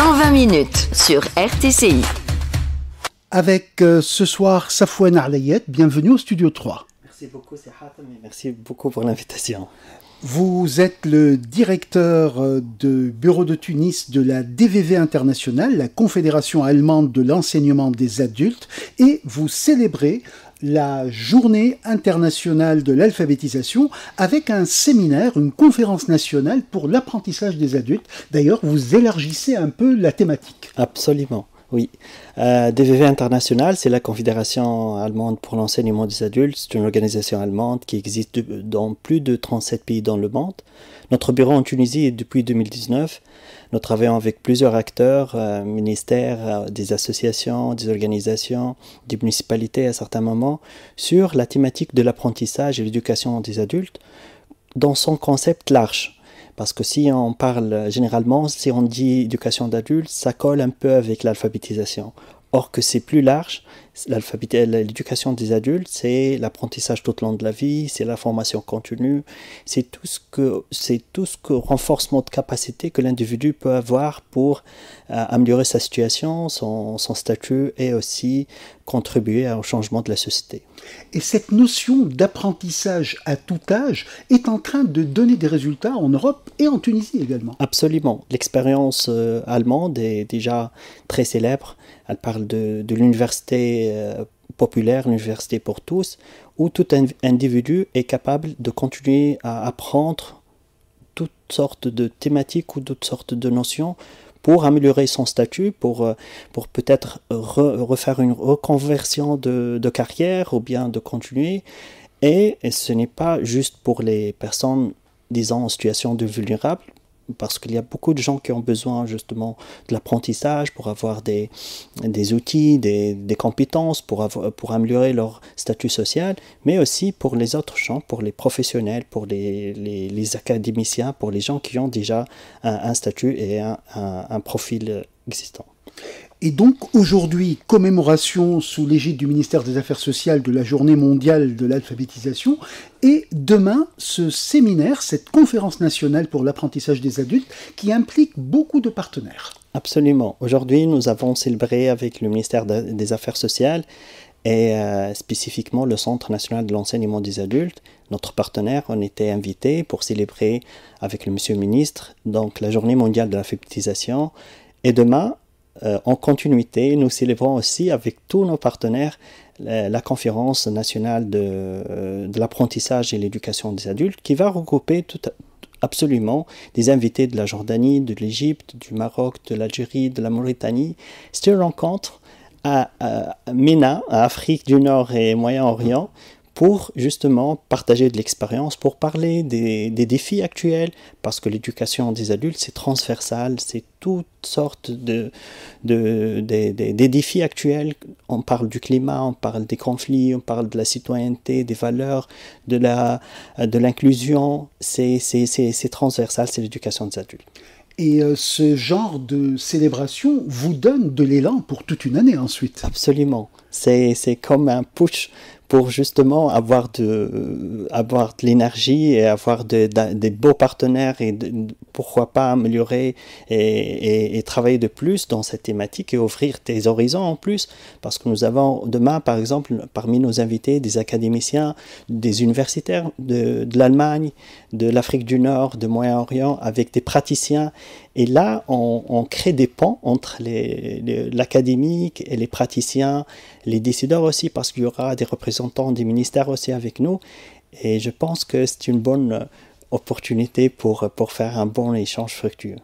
120 minutes sur RTCI. Avec ce soir Safouane Arlayet, bienvenue au Studio 3. Merci beaucoup Serhat, merci beaucoup pour l'invitation. Vous êtes le directeur du bureau de Tunis de la DVV Internationale, la Confédération allemande de l'enseignement des adultes, et vous célébrez la journée internationale de l'alphabétisation avec un séminaire, une conférence nationale pour l'apprentissage des adultes. D'ailleurs, vous élargissez un peu la thématique. Absolument, oui. DVV International, c'est la Confédération allemande pour l'enseignement des adultes. C'est une organisation allemande qui existe dans plus de 37 pays dans le monde. Notre bureau en Tunisie est depuis 2019. Nous travaillons avec plusieurs acteurs, ministères, des associations, des organisations, des municipalités à certains moments, sur la thématique de l'apprentissage et l'éducation des adultes dans son concept large. Parce que si on parle généralement, si on dit éducation d'adultes, ça colle un peu avec l'alphabétisation. Or que c'est plus large, l'éducation des adultes, c'est l'apprentissage tout au long de la vie, c'est la formation continue, c'est tout ce que renforcement de capacité que l'individu peut avoir pour améliorer sa situation, son statut et aussi contribuer au changement de la société. Et cette notion d'apprentissage à tout âge est en train de donner des résultats en Europe et en Tunisie également. Absolument. L'expérience allemande est déjà très célèbre. Elle parle de l'université populaire, l'université pour tous, où tout individu est capable de continuer à apprendre toutes sortes de thématiques ou toutes sortes de notions pour améliorer son statut, pour peut-être refaire une reconversion de carrière ou bien de continuer. Et ce n'est pas juste pour les personnes, disons, en situation de vulnérable, parce qu'il y a beaucoup de gens qui ont besoin justement de l'apprentissage pour avoir des outils, des compétences pour améliorer leur statut social, mais aussi pour les autres gens, pour les professionnels, pour les académiciens, pour les gens qui ont déjà un statut et un profil existant. Et donc aujourd'hui, commémoration sous l'égide du ministère des Affaires sociales de la Journée mondiale de l'alphabétisation, et demain, ce séminaire, cette conférence nationale pour l'apprentissage des adultes, qui implique beaucoup de partenaires. Absolument. Aujourd'hui, nous avons célébré avec le ministère des Affaires sociales et spécifiquement le Centre national de l'enseignement des adultes. Notre partenaire, on était invités pour célébrer avec le monsieur le ministre donc la Journée mondiale de l'alphabétisation. Et demain, en continuité, nous célébrons aussi avec tous nos partenaires la conférence nationale de l'apprentissage et l'éducation des adultes qui va regrouper absolument des invités de la Jordanie, de l'Égypte, du Maroc, de l'Algérie, de la Mauritanie. C'est une rencontre à MENA, à Afrique du Nord et Moyen-Orient, pour justement partager de l'expérience, pour parler des défis actuels, parce que l'éducation des adultes, c'est transversal, c'est toutes sortes des défis actuels. On parle du climat, on parle des conflits, on parle de la citoyenneté, des valeurs, de l'inclusion. C'est transversal, c'est l'éducation des adultes. Et ce genre de célébration vous donne de l'élan pour toute une année ensuite. Absolument. C'est comme un push pour justement avoir de l'énergie et avoir des beaux partenaires et pourquoi pas améliorer et travailler de plus dans cette thématique et ouvrir des horizons en plus, parce que nous avons demain par exemple parmi nos invités des académiciens, des universitaires de l'Allemagne, de l'Afrique du Nord, de Moyen-Orient, avec des praticiens. Et là, on crée des ponts entre l'académique et les praticiens, les décideurs aussi, parce qu'il y aura des représentants des ministères aussi avec nous. Et je pense que c'est une bonne opportunité pour faire un bon échange fructueux.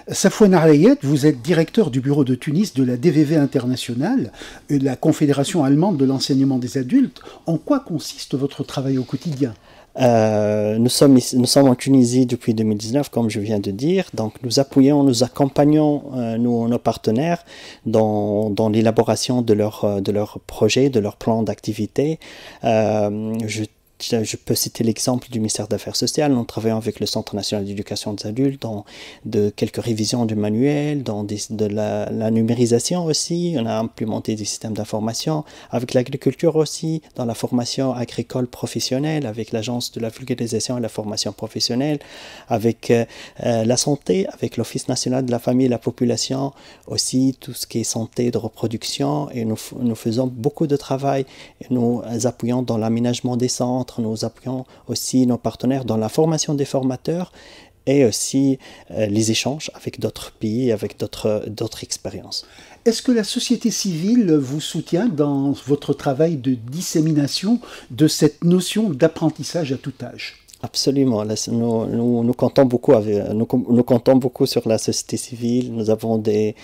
Safouane Arlayet, vous êtes directeur du bureau de Tunis de la DVV Internationale, la Confédération allemande de l'enseignement des adultes. En quoi consiste votre travail au quotidien ? Nous sommes en Tunisie depuis 2019, comme je viens de dire. Donc, nous accompagnons nos partenaires dans l'élaboration de leurs projets, de leurs plans d'activité. Je Je peux citer l'exemple du ministère des Affaires sociales. Nous travaillons avec le Centre national d'éducation des adultes dans quelques révisions du manuel, de la numérisation aussi. On a implémenté des systèmes d'information. Avec l'agriculture aussi, dans la formation agricole professionnelle, avec l'Agence de la vulgarisation et la formation professionnelle, avec la santé, avec l'Office national de la famille et la population, aussi tout ce qui est santé de reproduction. Et nous faisons beaucoup de travail. Nous appuyons dans l'aménagement des centres, nous appuyons aussi nos partenaires dans la formation des formateurs et aussi les échanges avec d'autres pays, avec d'autres expériences. Est-ce que la société civile vous soutient dans votre travail de dissémination de cette notion d'apprentissage à tout âge ? Absolument. Nous comptons beaucoup sur la société civile. Nous avons des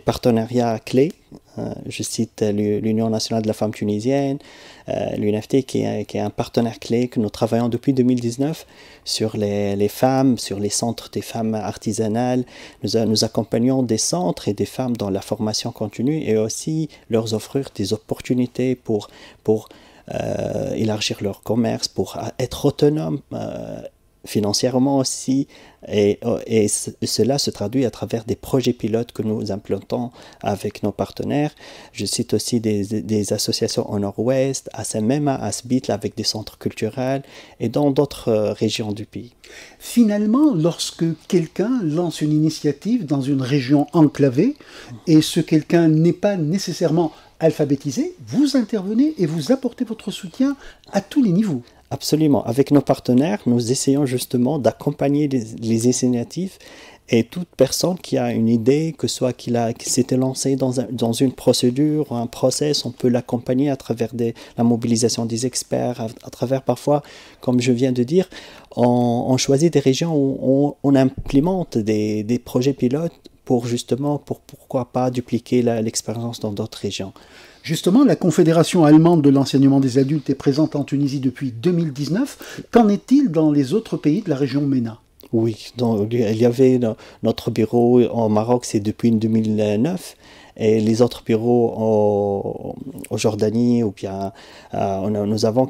partenariats clés. Je cite l'Union nationale de la femme tunisienne, l'UNFT qui est un partenaire clé que nous travaillons depuis 2019 sur les femmes, sur les centres des femmes artisanales. Nous accompagnons des centres et des femmes dans la formation continue et aussi leur offrir des opportunités pour élargir leur commerce, pour être autonome financièrement aussi, et cela se traduit à travers des projets pilotes que nous implantons avec nos partenaires. Je cite aussi des associations au nord-ouest, à Semema, à Sbit, avec des centres culturels et dans d'autres régions du pays. Finalement, lorsque quelqu'un lance une initiative dans une région enclavée, et ce quelqu'un n'est pas nécessairement alphabétisé, vous intervenez et vous apportez votre soutien à tous les niveaux. Absolument. Avec nos partenaires, nous essayons justement d'accompagner les initiatives et toute personne qui a une idée, que soit qui s'était lancé dans une procédure ou un process, on peut l'accompagner à travers la mobilisation des experts, à travers parfois, comme je viens de dire, on choisit des régions où on implémente des projets pilotes pourquoi pas dupliquer l'expérience dans d'autres régions. Justement, la Confédération allemande de l'enseignement des adultes est présente en Tunisie depuis 2019. Qu'en est-il dans les autres pays de la région MENA ? Oui, il y avait notre bureau au Maroc, c'est depuis 2009. Et les autres bureaux en Jordanie, ou bien nous avons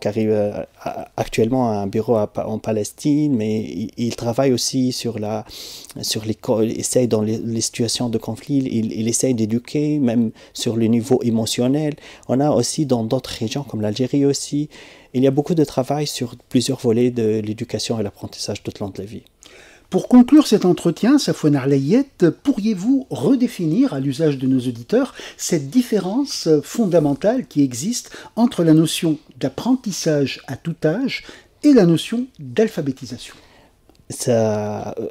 actuellement un bureau en Palestine, mais il travaille aussi il essaye dans les situations de conflit, il essaye d'éduquer, même sur le niveau émotionnel. On a aussi dans d'autres régions, comme l'Algérie aussi, il y a beaucoup de travail sur plusieurs volets de l'éducation et l'apprentissage tout au long de la vie. Pour conclure cet entretien, Safwan Arlayet, pourriez-vous redéfinir à l'usage de nos auditeurs cette différence fondamentale qui existe entre la notion d'apprentissage à tout âge et la notion d'alphabétisation ?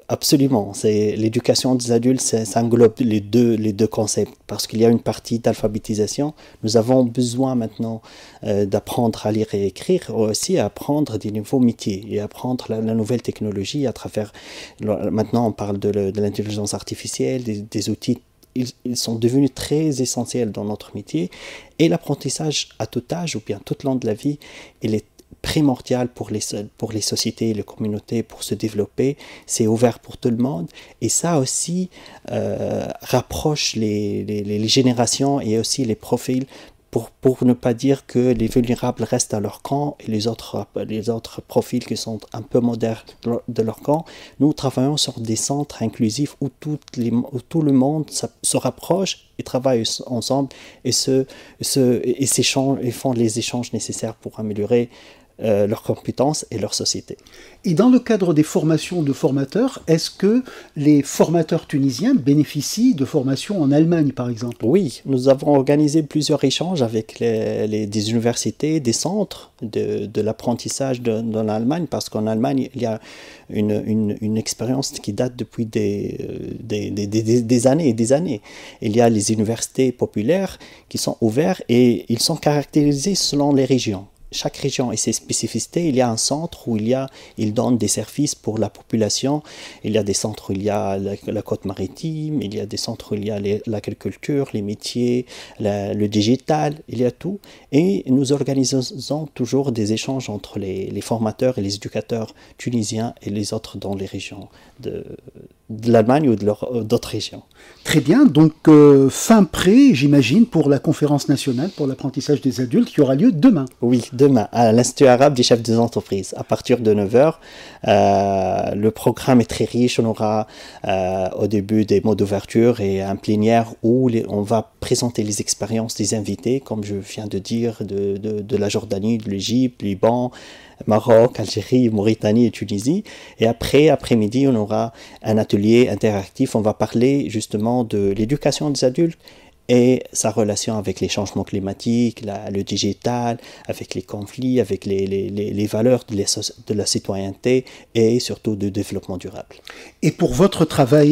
Absolument. L'éducation des adultes, ça englobe les deux concepts parce qu'il y a une partie d'alphabétisation. Nous avons besoin maintenant d'apprendre à lire et écrire, aussi à apprendre des nouveaux métiers et apprendre la nouvelle technologie à travers. Maintenant, on parle de l'intelligence artificielle, des outils. Ils sont devenus très essentiels dans notre métier et l'apprentissage à tout âge ou bien tout au long de la vie, il est primordial pour les sociétés et les communautés pour se développer. C'est ouvert pour tout le monde et ça aussi rapproche les générations et aussi les profils pour ne pas dire que les vulnérables restent à leur camp et les autres profils qui sont un peu modernes de leur camp. Nous travaillons sur des centres inclusifs où tout le monde se rapproche et travaille ensemble et font les échanges nécessaires pour améliorer leurs compétences et leur société. Et dans le cadre des formations de formateurs, est-ce que les formateurs tunisiens bénéficient de formations en Allemagne, par exemple ? Oui, nous avons organisé plusieurs échanges avec des universités, des centres de l'apprentissage dans l'Allemagne, parce qu'en Allemagne, il y a une expérience qui date depuis des années et des années. Il y a les universités populaires qui sont ouvertes et ils sont caractérisés selon les régions. Chaque région et ses spécificités. Il y a un centre où il donne des services pour la population. Il y a des centres où il y a la côte maritime. Il y a des centres où il y a l'agriculture, les métiers, le digital. Il y a tout. Et nous organisons toujours des échanges entre les formateurs et les éducateurs tunisiens et les autres dans les régions de l'Allemagne ou d'autres régions. Très bien, donc fin prêt, j'imagine, pour la conférence nationale pour l'apprentissage des adultes qui aura lieu demain. Oui, demain, à l'Institut arabe des chefs des entreprises, à partir de 9 heures. Le programme est très riche. On aura au début des mots d'ouverture et un plénière où on va présenter les expériences des invités, comme je viens de dire, de la Jordanie, de l'Égypte, Liban, Maroc, Algérie, Mauritanie et Tunisie. Et après-midi, on aura un atelier interactif. On va parler justement de l'éducation des adultes et sa relation avec les changements climatiques, le digital, avec les conflits, avec les valeurs de la citoyenneté et surtout du développement durable. Et pour votre travail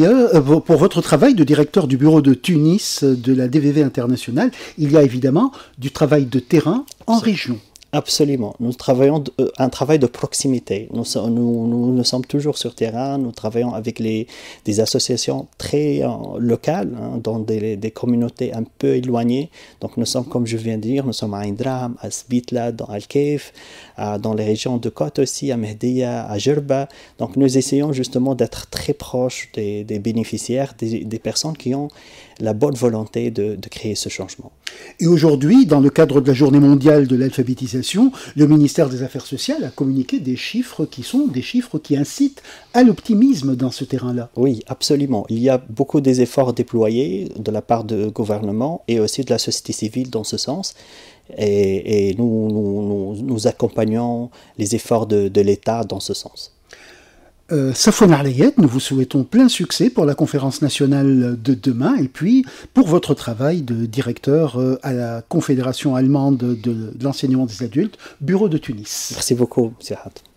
de directeur du bureau de Tunis de la DVV internationale, il y a évidemment du travail de terrain en région. Absolument. Nous travaillons un travail de proximité. Nous sommes toujours sur terrain. Nous travaillons avec des associations très locales, dans des communautés un peu éloignées. Donc nous sommes, comme je viens de dire, nous sommes à Indram, à Sbitla, dans Al-Khaif, dans les régions de Côte aussi, à Mehdia, à Jerba. Donc nous essayons justement d'être très proches des bénéficiaires, des personnes qui ont la bonne volonté de créer ce changement. Et aujourd'hui, dans le cadre de la Journée mondiale de l'alphabétisation, le ministère des Affaires sociales a communiqué des chiffres qui incitent à l'optimisme dans ce terrain-là. Oui, absolument. Il y a beaucoup des efforts déployés de la part du gouvernement et aussi de la société civile dans ce sens. Et nous accompagnons les efforts de l'État dans ce sens. Safwan Arlayet, nous vous souhaitons plein succès pour la conférence nationale de demain et puis pour votre travail de directeur à la Confédération allemande de l'enseignement des adultes, bureau de Tunis. Merci beaucoup, M. Had.